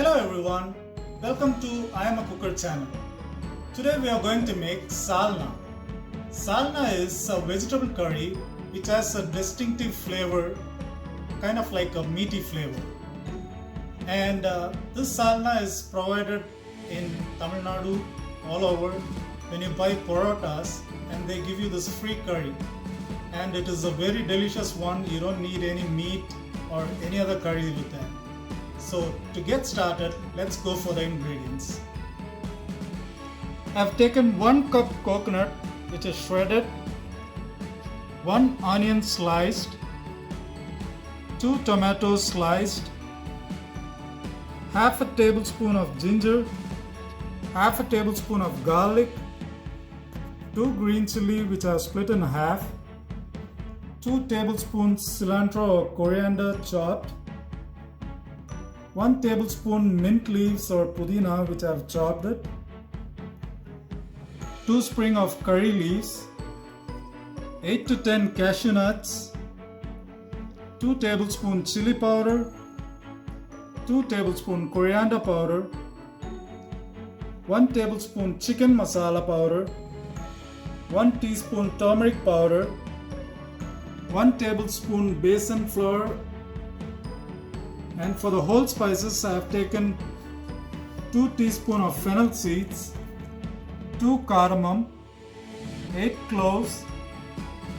Hello everyone, welcome to I Am a Cooker channel. Today we are going to make Salna. Salna is a vegetable curry which has a distinctive flavor, kind of like a meaty flavor. And this Salna is provided in Tamil Nadu all over when you buy parottas, and they give you this free curry. And it is a very delicious one. You don't need any meat or any other curry with that. So to get started, let's go for the ingredients. I've taken 1 cup coconut which is shredded, 1 onion sliced, 2 tomatoes sliced, half a tablespoon of ginger, half a tablespoon of garlic, 2 green chili which I have split in half, 2 tablespoons cilantro or coriander chopped, 1 tablespoon mint leaves or pudina which I have chopped it, 2 sprig of curry leaves, 8 to 10 cashew nuts, 2 tablespoon chili powder, 2 tablespoon coriander powder, 1 tablespoon chicken masala powder, 1 teaspoon turmeric powder, 1 tablespoon besan flour, and for the whole spices I have taken 2 teaspoons of fennel seeds, 2 cardamom, 8 cloves,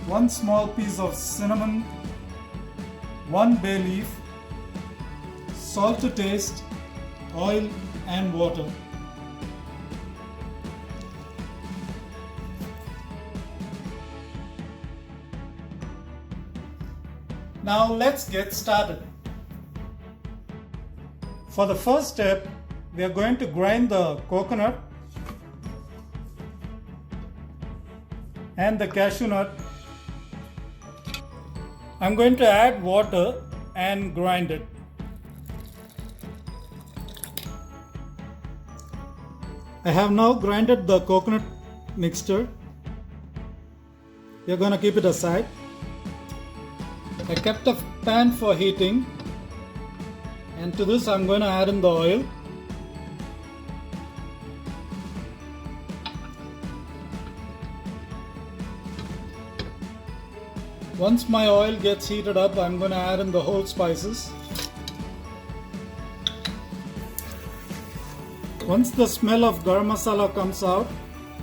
1 small piece of cinnamon, 1 bay leaf, salt to taste, oil and water. Now let's get started. For the first step, we are going to grind the coconut and the cashew nut. I'm going to add water and grind it. I have now grinded the coconut mixture. We are going to keep it aside. I kept a pan for heating, and to this I'm going to add in the oil. Once my oil gets heated up, I'm going to add in the whole spices. Once the smell of garam masala comes out,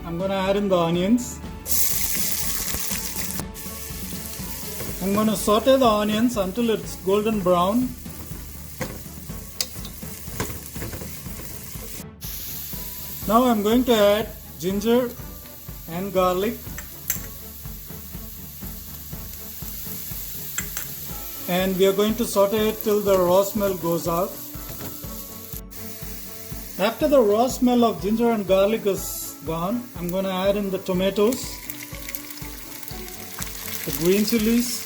I'm going to add in the onions. I'm going to saute the onions until it's golden brown. Now I'm going to add ginger and garlic, and we are going to saute it till the raw smell goes out. After the raw smell of ginger and garlic is gone, I'm going to add in the tomatoes, the green chilies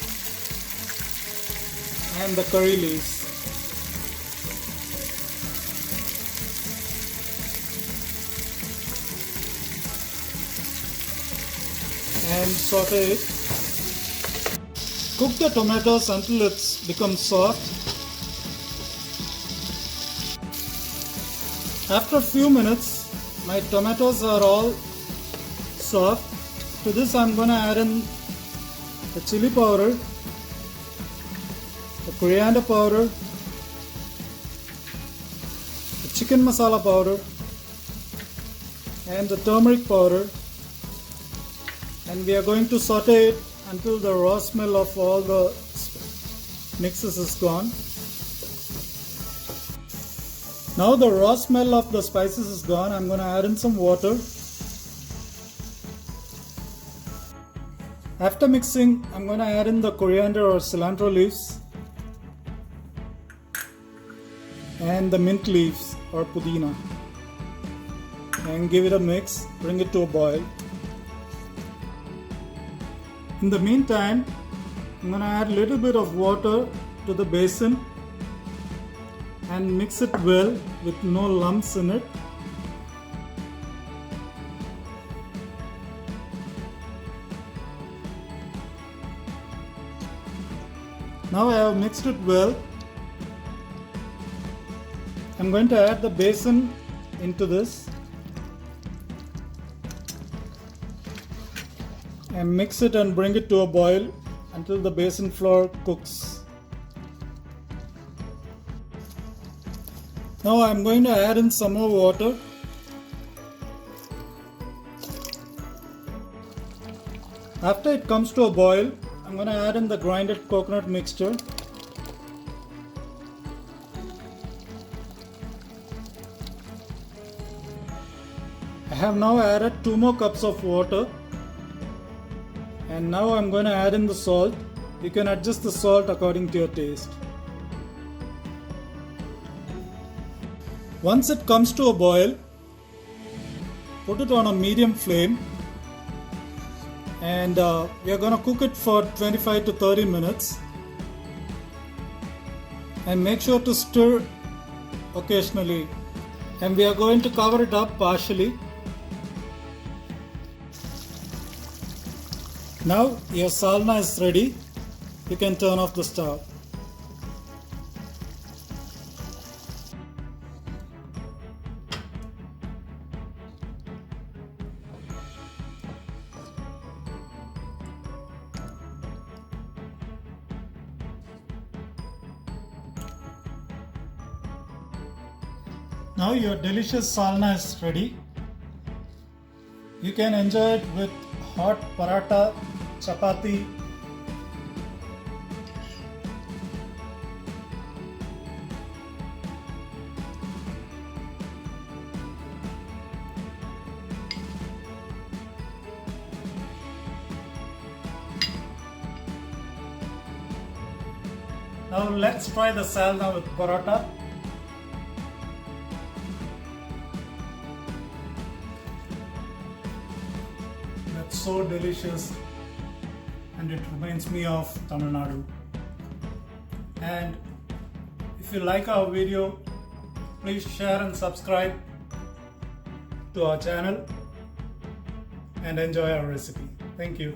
and the curry leaves. And saute it. Cook the tomatoes until it's become soft. After a few minutes, my tomatoes are all soft. To this I'm going to add in the chili powder, the coriander powder, the chicken masala powder and the turmeric powder. And we are going to saute it until the raw smell of all the mixes is gone. Now the raw smell of the spices is gone, I'm going to add in some water. After mixing, I'm going to add in the coriander or cilantro leaves and the mint leaves or pudina, and give it a mix, bring it to a boil. In the meantime, I'm going to add a little bit of water to the basin and mix it well with no lumps in it. Now I have mixed it well. I'm going to add the basin into this and mix it and bring it to a boil until the basin flour cooks. Now I'm going to add in some more water. After it comes to a boil, I'm going to add in the grinded coconut mixture. I have now added 2 more cups of water, and now I'm going to add in the salt. You can adjust the salt according to your taste. Once it comes to a boil, put it on a medium flame, and we are going to cook it for 25 to 30 minutes, and make sure to stir occasionally, and we are going to cover it up partially. Now your salna is ready. You can turn off the stove. Now your delicious salna is ready. You can enjoy it with hot parotta, chapathi, Now let's try the salna with parotta. That's so delicious, and it reminds me of Tamil Nadu. And if you like our video, please share and subscribe to our channel and enjoy our recipe. Thank you.